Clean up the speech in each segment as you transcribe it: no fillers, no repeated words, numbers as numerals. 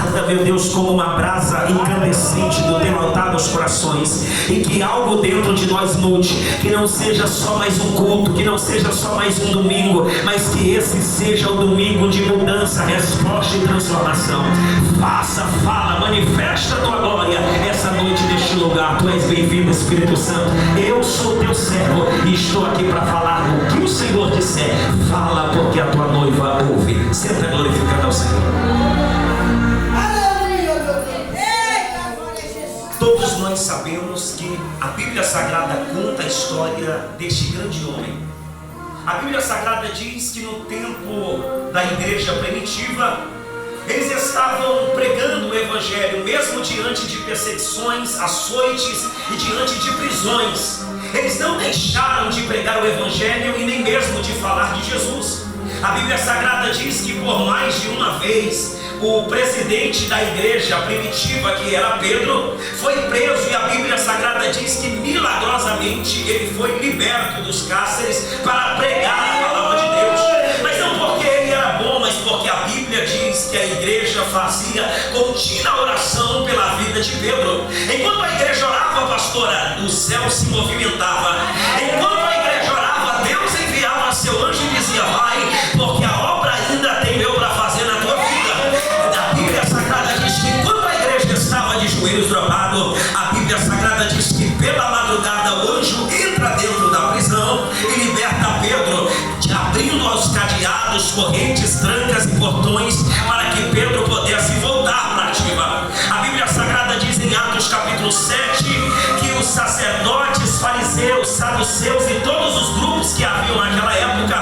arda, meu Deus, como uma brasa incandescente do teu altar nos corações, e que algo dentro de nós mude, que não seja só mais um culto, que não seja só mais um domingo, mas que esse seja o domingo de mudança, resposta e transformação. Faça, fala, manifesta a tua glória essa noite neste lugar. Tu és bem-vindo, Espírito Santo. Eu sou teu servo e estou aqui para falar o que o Senhor disser. Fala, porque a tua noiva ouve. Senta glorificando ao Senhor. Todos nós sabemos que a Bíblia Sagrada conta a história deste grande homem. A Bíblia Sagrada diz que no tempo da igreja primitiva, eles estavam pregando o Evangelho, mesmo diante de perseguições, açoites e diante de prisões. Eles não deixaram de pregar o Evangelho e nem mesmo de falar de Jesus. A Bíblia Sagrada diz que por mais de uma vez, o presidente da igreja primitiva, que era Pedro, foi preso, e a Bíblia Sagrada diz que milagrosamente ele foi liberto dos cárceres para pregar a palavra de Deus. Mas não porque ele era bom, mas porque a Bíblia diz que a igreja fazia contínua oração pela vida de Pedro. Enquanto a igreja orava, pastora, o céu se movimentava. Enquanto a igreja orava, Deus enviava seu anjo e dizia: vai, porque a obra ainda tem eu para fazer na tua vida. A Bíblia Sagrada diz que quando a igreja estava de joelhos dobrados, a Bíblia Sagrada diz que pela madrugada o anjo entra dentro da prisão e liberta Pedro, abrindo aos cadeados, correntes, trancas e portões, para que Pedro pudesse voltar para a ativa. A Bíblia Sagrada diz em Atos capítulo 7 que os sacerdotes, fariseus, saduceus e todos os grupos que haviam naquela época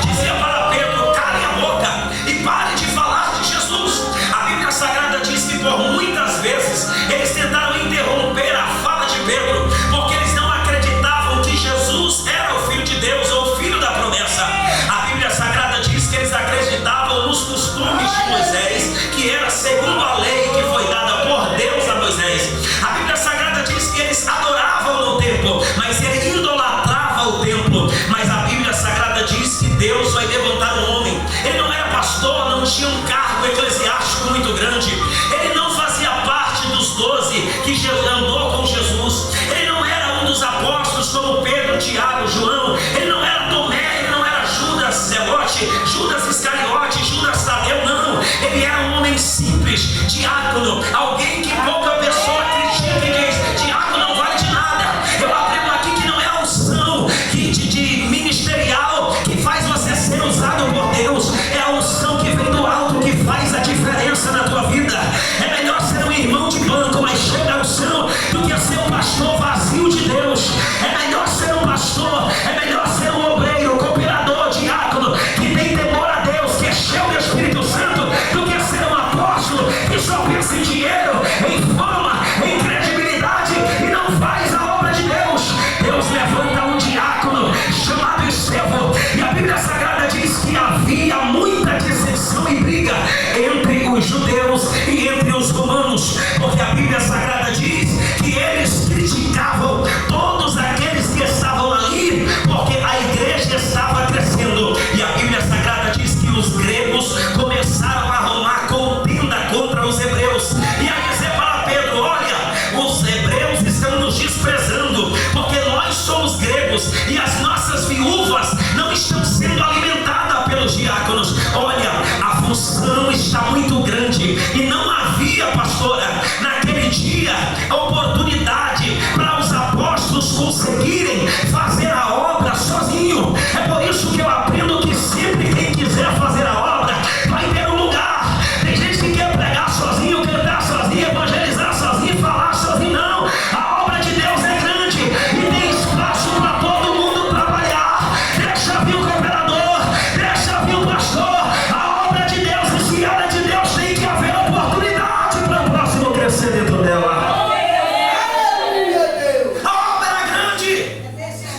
diziam para Pedro: cale a boca e pare de falar de Jesus. A Bíblia Sagrada diz que por muitas vezes eles tentaram interromper a fala de Pedro, porque eles não acreditavam que Jesus era o Filho de Deus ou o Filho da promessa. A Bíblia Sagrada diz que eles acreditavam nos costumes de Moisés, que era segundo a lei que foi dada por Deus a Moisés. A Bíblia Sagrada diz que eles adoravam no templo, mas ele idolatrava o templo. Mas a Bíblia Sagrada diz que Deus vai levantar um homem. Ele não era pastor, não tinha um cargo eclesiástico muito grande, ele não fazia parte dos 12 que andou com Jesus, ele não era um dos apóstolos como Pedro, Tiago, João, ele não era Tomé, ele não era Judas Zelote, Judas Iscariote, Judas Tadeu, não. Ele era um homem simples, diácono, alguém que pouca pessoa critica e diz: diácono não vale de nada. Eu aprendo aqui que não é a unção de ministerial que faz você ser usado por Deus, é a unção que vem do alto que faz a diferença na tua vida. É melhor ser um irmão de banco, mas cheio da unção, do que ser um pastor vazio de Deus. É melhor ser um pastor, é melhor ser um obreiro, cooperador, diácono, que tem temor a Deus, que é cheio do Espírito Santo, do que ser um apóstolo que só pensa em dinheiro, em fama, em credibilidade e não faz a obra de Deus. Deus levanta um diácono chamado Estevão, e a Bíblia Sagrada diz que havia muita dissensão e briga entre os judeus e entre os romanos, porque a Bíblia Sagrada diz que eles criticavam todos aqueles que estavam ali, porque a igreja estava crescendo. E a Bíblia Sagrada diz que os gregos começaram a arrumar contenda contra os hebreus, e a dizer para Pedro: olha, os hebreus estão nos desprezando, porque nós somos gregos e as nossas viúvas não estão sendo alimentadas pelos diáconos. Olha, a função está muito grande, e não havia, pastora, naquele dia oportunidade para os apóstolos conseguirem fazer a obra sozinho. É por isso que eu aprendo que sempre quem quiser fazer a obra vai ter um lugar. Tem gente que quer pregar sozinho, cantar sozinho, evangelizar sozinho, falar sozinho. Não, a obra de Deus é grande e tem espaço para todo mundo trabalhar. Deixa vir o cooperador, deixa vir o pastor. A obra de Deus, e se ela é de Deus, tem que haver oportunidade para o próximo crescer dentro dela. A obra era grande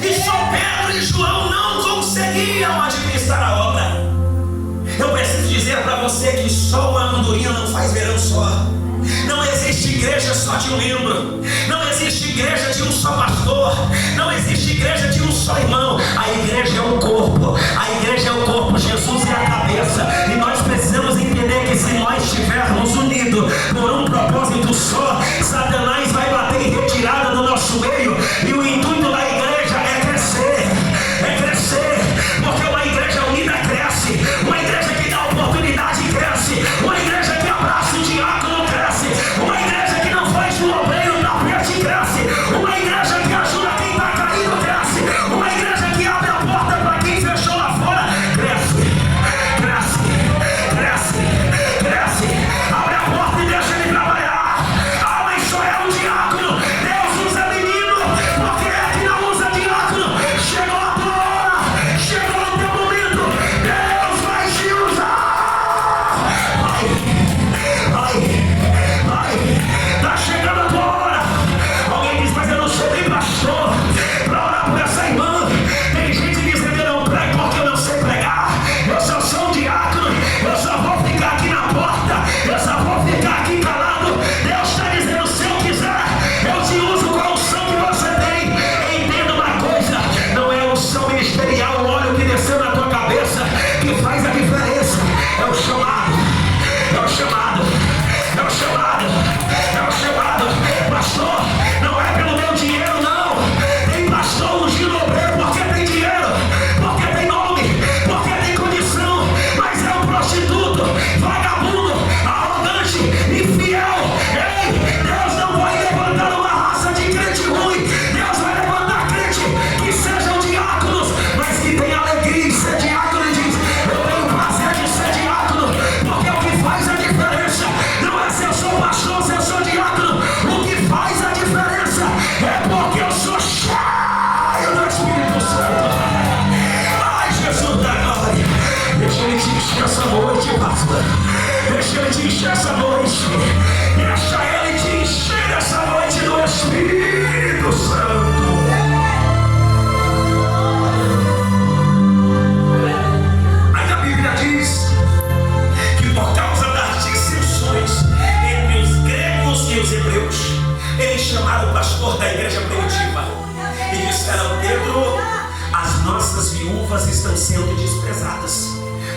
e só Pedro e João não conseguiam administrar a obra. Eu preciso dizer para você que só uma andorinha não faz verão só. Não existe igreja só de um membro, não existe igreja de um só pastor, não existe igreja de um só irmão. A igreja é o corpo, a igreja é o corpo, Jesus é a cabeça, e nós precisamos entender que se nós estivermos unidos, reunido por um propósito só. Satanás vai bater em retirada do nosso meio, e o intuito da igreja é crescer, porque uma igreja unida cresce, uma igreja que dá oportunidade cresce, uma igreja que abraça o diácono cresce, uma igreja que não faz do obreiro tapete cresce, uma igreja que ajuda quem está caído cresce, uma igreja que abre a porta para quem fechou lá fora cresce. Abre a porta e deixa ele trabalhar. Ah, mas só é um diácono. Deus usa menino, porque é que não usa diácono. Chegou a tua hora, chegou o teu momento. Deus vai te usar. Vai. Tá chegando a tua hora. Alguém diz, mas eu não sou nem pastor para orar por essa irmã. Tem gente dizendo, eu não prego porque eu não sei pregar. Eu só sou um diácono. Eu só vou ficar aqui na porta. Eu só vou ficar aqui calado. Deus está dizendo, se eu quiser, eu te uso com a unção que você tem. Entenda uma coisa, não é a unção ministerial, o óleo que desceu na tua cabeça que faz a diferença. É o chamado. Pastor, não é pelo meu dinheiro, não. Tem pastor ungindo obreiro porque tem dinheiro, porque tem nome, porque tem condição. Mas é um prostituto, vagabundo, arrogante, infiel. Ei, Deus não vai levantar uma raça de crente ruim. Deus vai levantar crente que sejam diáconos, mas que tenham alegria em ser diácono. E diz, eu tenho prazer de ser diácono, porque é o que faz a diferença. Não é se eu sou pastor, se eu sou diácono. O que faz a diferença é porque eu sou cheio do Espírito Santo. Ai, Jesus da glória. Deixa ele te encher essa noite, pastor. Deixa ele te encher essa noite. Deixa ele te encher essa noite do Espírito Santo. Aí a Bíblia diz que por causa das dissensões entre os gregos e os hebreus, eles chamaram o pastor da igreja primitiva e disseram, Pedro, as nossas viúvas estão sendo desprezadas.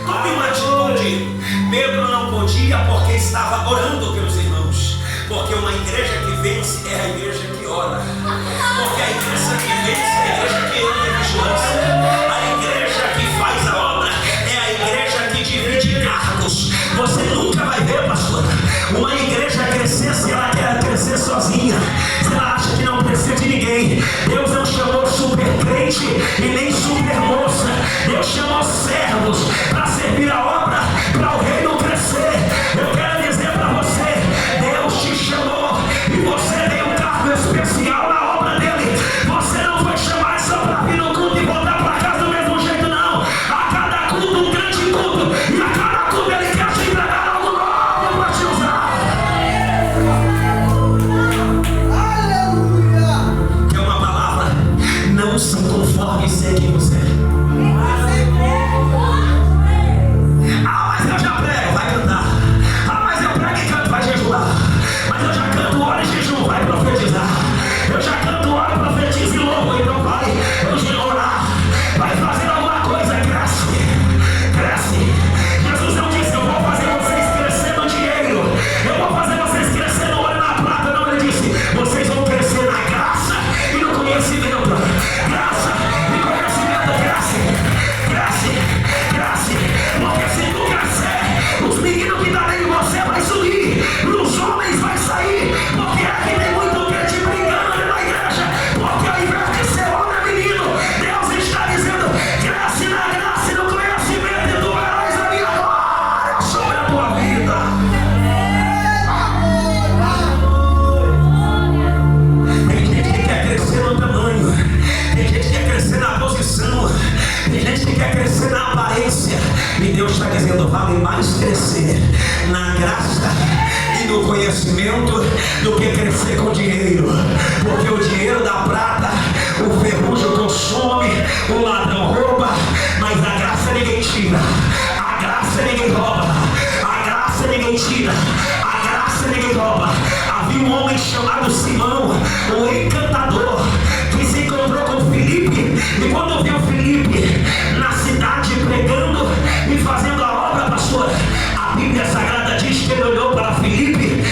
Tome uma atitude. Pedro não podia porque estava orando pelos irmãos, porque uma igreja que vence é a igreja que ora, porque a igreja que vence é a igreja que anda em vigilância, a igreja que faz a obra é a igreja que divide cargos. Você nunca vai ver, pastor, uma igreja crescer se ela quer crescer sozinha, se ela acha que não precisa de ninguém. Deus não chamou super crente e nem super moça. Deus chamou servos para servir a obra, para o reino crescer. Eu quero dizer para você, Deus te chamou e você tem um cargo especial na obra dele. Você não foi chamado só para vir no culto e voltar para casa do mesmo jeito, não. A cada culto um grande culto, e a cada culto ele quer te entregar algo novo para te usar. Que é uma palavra, não se conforme ser quem você é. Ah, mas eu já prego, vai cantar. Ah, mas eu prego e canto, vai jejuar. Mas eu já canto, oro e jejum, vai profetizar. Eu já canto, oro, profetizo e louvo, então vai orar. Vai fazer alguma coisa, cresce. Jesus não disse, eu vou fazer vocês crescer no dinheiro, eu vou fazer vocês crescer no ouro e na prata. Não, ele disse, vocês vão crescer na graça e no conhecimento. Graça e conhecimento cresce. Porque se tu crescer, os meninos que estão dentro de você vai subir, os homens vai sair. Porque aqui tem muito crente brigando na igreja, porque ao invés de ser homem menino, Deus está dizendo, cresce na graça e no conhecimento, e tu verás a minha glória sobre a tua vida. Tem gente que quer crescer no tamanho, tem gente que quer crescer na posição, tem gente que quer crescer na aparência. E Deus está dizendo, vale mais crescer na graça e no conhecimento do que crescer com dinheiro. Porque o dinheiro da prata, o ferrugem consome, o ladrão rouba, mas a graça ninguém tira, a graça ninguém rouba, a graça ninguém tira, a graça ninguém rouba. Havia um homem chamado Simão, um encantador, que se encontrou com Filipe, e quando viu Filipe na cidade pregando e fazendo a obra, pastor, a Bíblia Sagrada diz que ele olhou para Filipe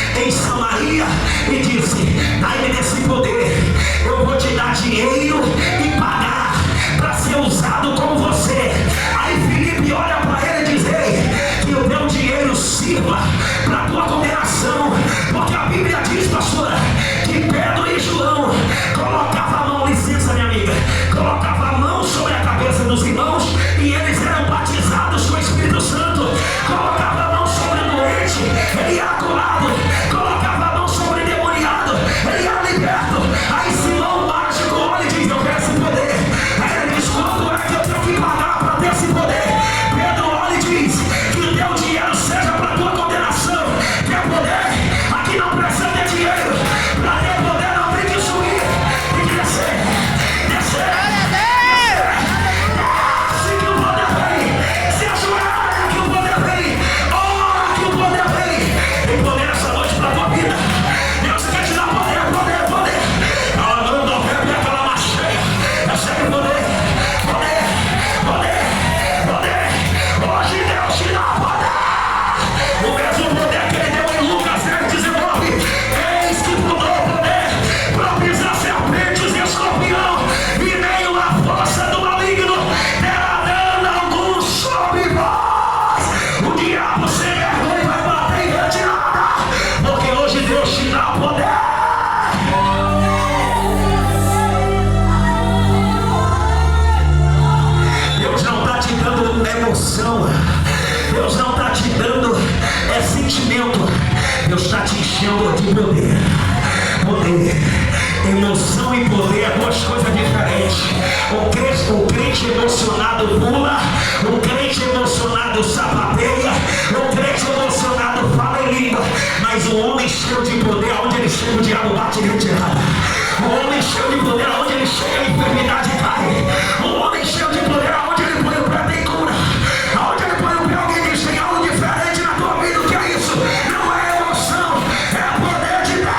curado, colocava a mão sobre o endemoniado, ele era liberto. Aí Simão mágico olha e diz: eu quero esse poder. Aí ele diz: quanto é que eu tenho que pagar para ter esse poder? Pedro olha e diz: que o teu dinheiro seja para a tua condenação. Quer poder? Aqui não precisa ter dinheiro. Para ter poder não tem que subir, tem que descer, descer. Desce que o poder vem. Se ajoelha que o poder vem. Ora que o poder vem. Tem poder essa noite para a tua vida. Deus quer te dar poder, poder, poder. Ela não dá pé para aquela macheia. Recebe poder, poder, poder, poder. Hoje Deus te dá poder. O mesmo poder que ele deu em Lucas 19. Eis que mudou o poder para pisar serpentes e escorpião, e nem a força do maligno terá dano algum sobre vós. O diabo sem vergonha vai bater em retirada, porque hoje Deus te dá poder. Deus não está te dando emoção, Deus não está te dando sentimento, Deus está te enchendo de poder. Poder, emoção e poder é duas coisas diferentes. O crente emocionado pula, o crente emocionado sapateia, o crente emocionado fala em língua. Mas o homem cheio de poder, aonde ele chega o diabo bate em retirada. O homem cheio de poder, aonde ele chega a enfermidade cai. O homem cheio de poder, aonde ele põe o pé tem cura. Aonde ele põe o pé alguém diz: tem algo diferente na tua vida. O que é isso? Não é emoção, é poder de Deus.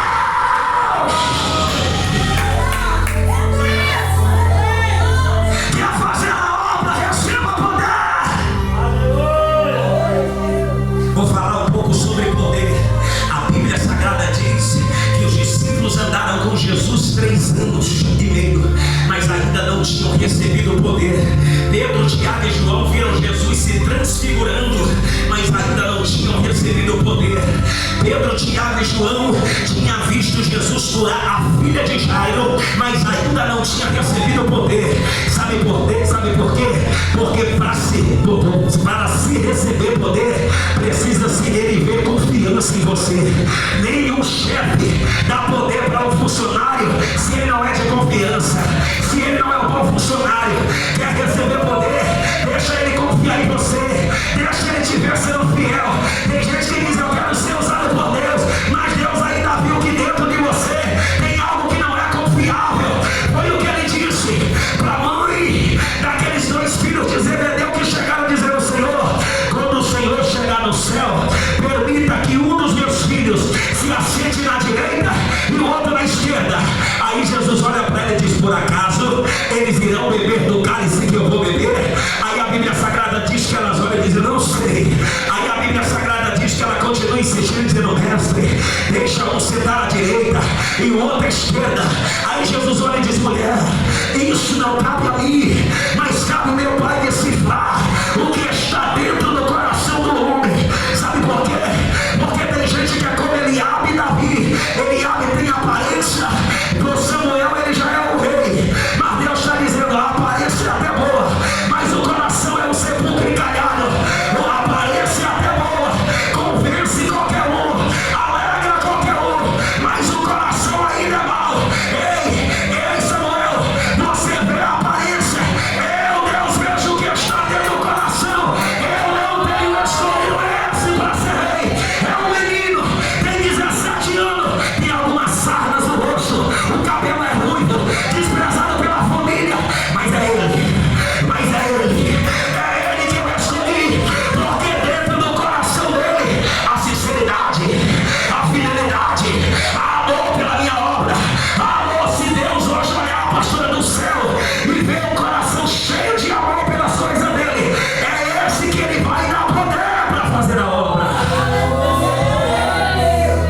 Quer fazer a obra, receba poder. Vou falar um pouco sobre poder. A Bíblia Sagrada diz que os discípulos andaram com Jesus 3 anos e meio, mas ainda não tinham recebido o poder. Pedro, Tiago e João viram Jesus se transfigurando, mas ainda não tinham recebido o poder. Pedro, Tiago e João tinham visto Jesus curar a filha de Jairo, mas ainda não tinha recebido o poder. Sabe por quê? Sabe por quê? Porque para se receber poder, precisa-se ele ver confiança em você. Nenhum chefe dá poder para um funcionário se ele não é de confiança, se ele não é um bom funcionário. Quer receber poder? Deixa ele confiar em você, deixa ele te ver sendo fiel. Tem gente que diz: eu quero ser usado por Deus, mas Deus ainda viu que dentro de você tem algo que não é confiável. Foi o que ele disse para a mãe daqueles 2 filhos de Zebedeu que chegaram dizendo: Senhor, quando o Senhor chegar no céu, permita que um dos meus filhos se assente na direita e o outro na esquerda. Aí Jesus olha para ele e diz: por acaso eles irão beber do cálice que eu vou beber? Aí a Bíblia Sagrada diz que elas olham e dizem: não sei. Aí a Bíblia Sagrada diz que ela continua insistindo, dizendo: mestre, deixa um sentar à direita e o outro à esquerda. Aí Jesus olha e diz: mulher, isso não cabe a mim, mas cabe o meu Pai decifrar o que está dentro do coração do homem. Sabe por quê? Porque tem gente que é como Eliabe e Davi. Eliabe tem aparência, do Samuel ele já é o rei, mas Deus está dizendo: a aparência é até boa, mas o coração é um sepulcro encalhado. A aparência é até boa, convence qualquer um, alegra qualquer um, mas o coração ainda é mau. Ei, Samuel, você vê a aparência, eu, Deus, vejo o que está dentro do coração. Eu não tenho esse para ser rei. É um menino, tem 17 anos, tem algumas sarnas no rosto, o cabelo é ruivo, desprezado pela família, mas é ele que eu escolhi, porque dentro do coração dele a sinceridade, a fidelidade, a amor pela minha obra. Amor, se Deus hoje olhar a pastora do céu e ver um coração cheio de amor pelas coisas dele, é esse que ele vai dar poder para fazer a obra.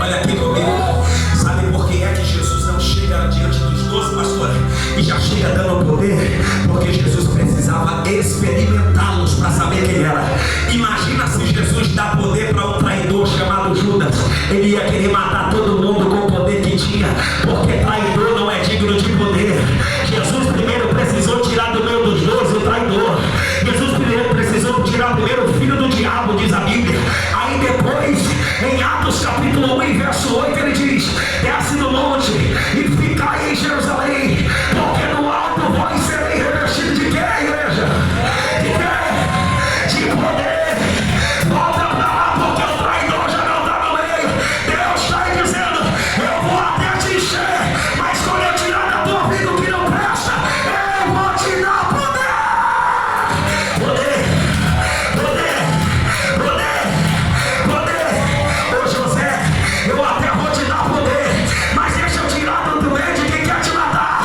Olha aqui comigo, sabe por que é que Jesus não chega diante dos 12 pastores e já chega dando poder? Porque Jesus precisava experimentá-los para saber quem era. Imagina se Jesus dá poder para um traidor chamado Judas, ele ia querer matar todo mundo com o poder que tinha, porque traidor não é digno de poder. Jesus primeiro precisou tirar do meio dos 12 o traidor. Jesus primeiro precisou tirar o primeiro filho do diabo, diz a Bíblia. Aí depois Em Atos capítulo 1 e verso 8 ele diz: desce do monte e ficai em Jerusalém, porque no alto vós sereis revestidos de quê, igreja? De quê? De poder. Volta para lá, porque o traidor já não está no meio. Deus está aí dizendo: eu vou até te encher, mas quando eu tirar da tua vida o que não presta, eu vou te dar poder. Poder, poder, poder, poder. Ô José, eu até vou te dar poder, mas deixa eu tirar do meio de quem quer te matar.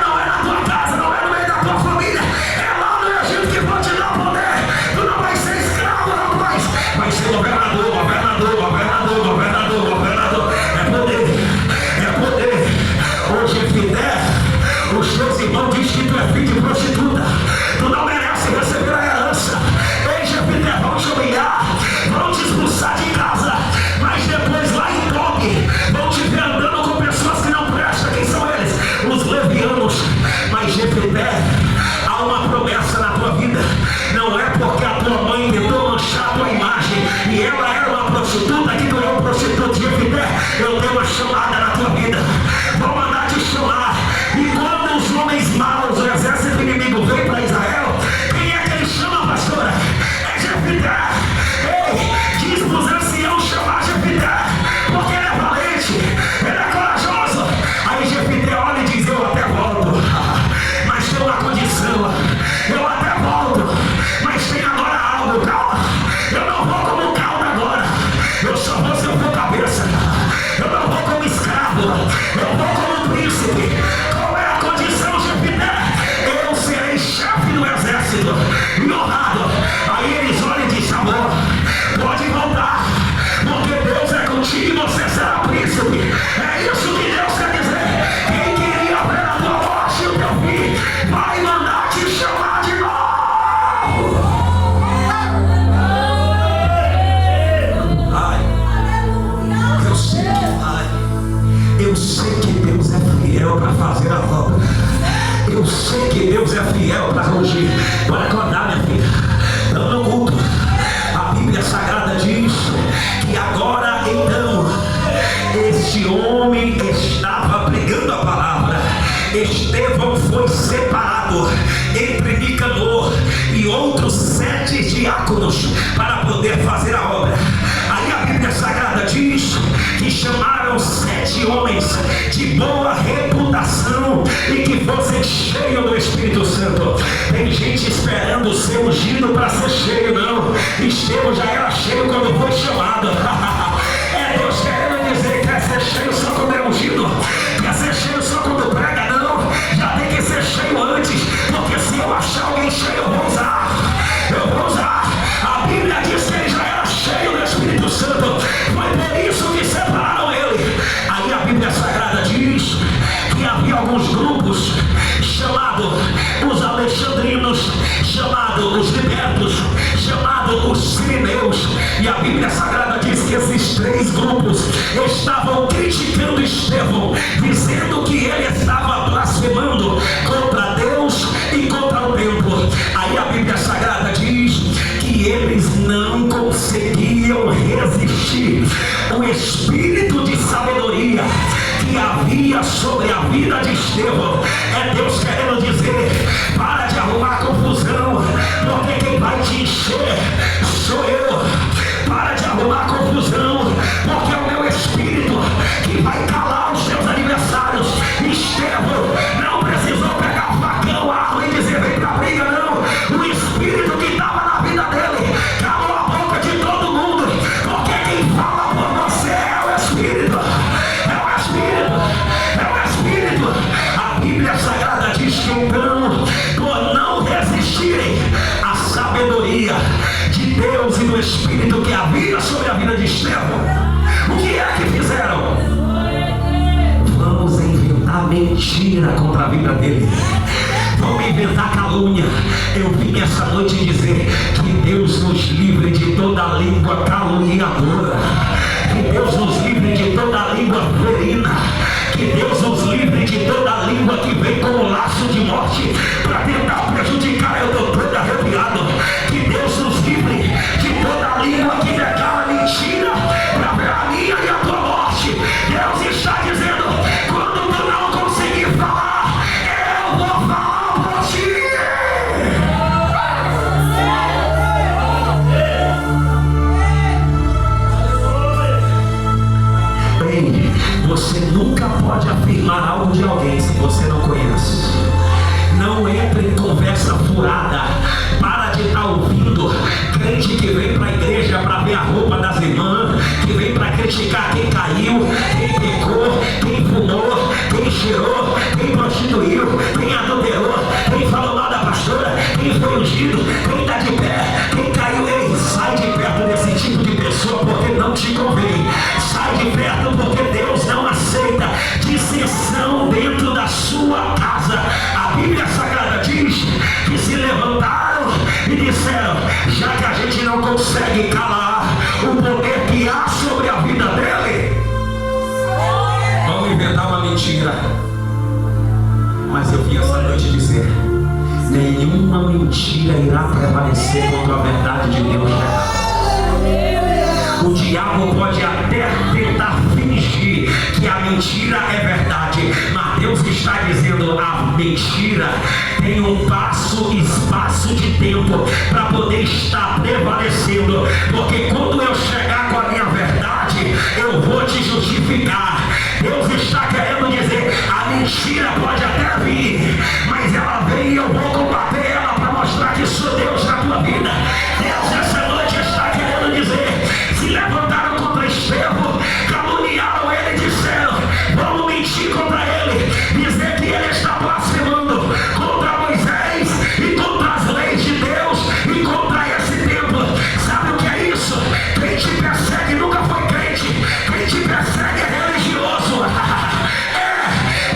Não é na tua casa, não é no meio da tua família, é lá no Egito que vou te dar poder. Tu não vai ser escravo, rapaz, vai ser governador, governador, governador, governador, governador. É poder, é poder. Hoje é Jefité, os teus irmãos dizem que tu é filho de prostituta, tu não merece receber a herança. Ei, Jefité, vão te humilhar, vão te expulsar de casa, mas depois lá em Toque vão te ver andando com pessoas que não prestam. Quem são eles? Os levianos. Mas Jefité, há uma promessa na tua vida. Não é porque a tua mãe tentou manchar a tua imagem e ela era uma prostituta que tu é um prostituto. Jefité, eu tenho uma chamada na tua vida. Vou mandar te chamar. E quando os homens maus, o exército inimigo, vem para Israel, quem é que ele chama, pastora? É Jefité. Ei, diz para os anciãos chamar Jefité, porque ele é valente, ele é corajoso. Aí Jefité olha e diz: eu até volto, mas tem uma condição. Eu até volto, mas tem agora algo. Calma, eu não vou como calma agora, eu só vou se eu for cabeça. Eu não vou como escravo, eu vou como príncipe. Qual é a condição, Jefité? Eu serei chefe do exército e honrado. Aí eles olham e dizem: amor, pode voltar, porque Deus é contigo e você será príncipe. É isso que Deus quer dizer. Quem queria ver a tua morte e o teu fim, vai mandar te chamar de novo. Eu sei que Deus é fiel para fazer a obra. Eu sei que Deus é fiel para ungir. Pode acordar, minha filha. Estamos no culto. A Bíblia Sagrada diz que agora então este homem estava pregando a palavra. Estevão foi separado entre Nicanor e outros 7 diáconos para poder fazer a obra. Aí a Bíblia Sagrada diz que chamaram 7 homens de boa reputação e que fossem cheios do Espírito Santo. Tem gente esperando ser ungido para ser cheio, não. Estevão já era cheio quando foi chamado. É Deus querendo dizer: quer ser cheio só quando é ungido? Quer ser cheio só quando prega? Não, já tem que ser cheio antes, porque se eu achar alguém cheio, eu vou usar. Eu vou usar. A Bíblia diz que ele já era cheio do Espírito Santo, foi por isso que separaram ele. Aí a Bíblia Sagrada diz que havia alguns grupos chamados os alexandrinos, chamados os libertos, chamados os sirineus. E a Bíblia Sagrada diz que esses 3 grupos estavam criticando Estevão, dizendo que ele estava blasfemando contra Deus e contra o templo. Aí a Bíblia Sagrada diz que eles não conseguiam resistir o espírito de sabedoria que havia sobre a vida de Estevão. É Deus querendo dizer: para de arrumar confusão, porque quem vai te encher sou eu. Para de arrumar confusão, porque é o meu espírito que vai calar os teus adversários. Estevão não precisou pegar facão, arma e dizer: vem pra briga, não. O espírito que estava na vida dele calou a boca de todo mundo, porque quem fala por você é o Espírito. É o Espírito, é o Espírito. A Bíblia Sagrada diz que então, por não resistirem à sabedoria de Deus e do Espírito que havia sobre a vida de Estevão, o que é que fizeram? Vamos inventar mentira contra a vida dele. Vamos inventar calúnia. Eu vim essa noite dizer que Deus nos livre de toda língua caluniadora, que Deus nos livre de toda língua ferina, que Deus nos livre de toda língua que vem como laço de morte para tentar prejudicar. Eu estou todo arrepiado. Que Deus nos livre de toda língua que declara mentira para Você nunca pode afirmar algo de alguém se você não conhece. Não entre em conversa furada. Para de estar ouvindo crente que vem para a igreja para ver a roupa das irmãs, que vem para criticar quem caiu, quem pecou, quem fumou, quem cheirou, quem prostituiu, quem adulterou, quem falou mal da pastora, quem foi ungido, quem está de pé, quem caiu. Ei, sai de perto desse tipo de pessoa, porque não te convém. Sai de perto, porque Deus não aceita dissensão dentro da sua casa. A Bíblia Sagrada diz que se levantaram e disseram: já que a gente não consegue calar o poder que há sobre a vida dele, vamos inventar uma mentira. Mas eu vim essa noite dizer: nenhuma mentira irá prevalecer contra a verdade de Deus. O diabo pode até tentar fingir que a mentira é verdade, mas Deus está dizendo: a mentira tem um espaço de tempo para poder estar prevalecendo, porque quando eu chegar com a minha verdade, eu vou te justificar. Deus está querendo dizer: a mentira pode até vir, mas ela vem e eu vou combater ela para mostrar que sou Deus na tua vida. Deus essa noite está querendo dizer: se levantaram contra Estevão, caluniaram ele e disseram: vamos mentir contra ele, dizer que ele está blasfemando contra Moisés e contra as leis de Deus e contra esse templo. Sabe o que é isso? Quem te persegue nunca foi crente. Quem te persegue é religioso.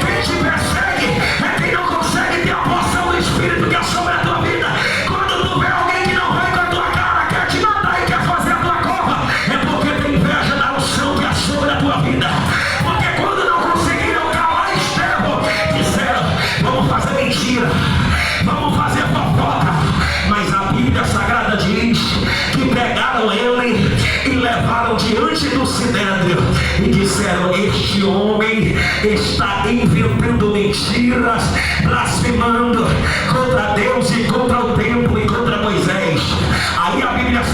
Quem te persegue é quem não consegue ter a porção do Espírito que é sobre a tua vida. Quando tu vê alguém que não vai com a tua cara, quer te matar e quer fazer a tua cova, é porque tem inveja da unção que é sobre a tua vida. Porque quando não conseguiram calar Estevão, disseram: vamos fazer mentira, vamos fazer fofoca. Mas a Bíblia Sagrada diz que pegaram ele e levaram diante do sinédrio e disseram: este homem está inventando mentiras, blasfemando contra Deus e contra o templo e contra Moisés. Aí a Bíblia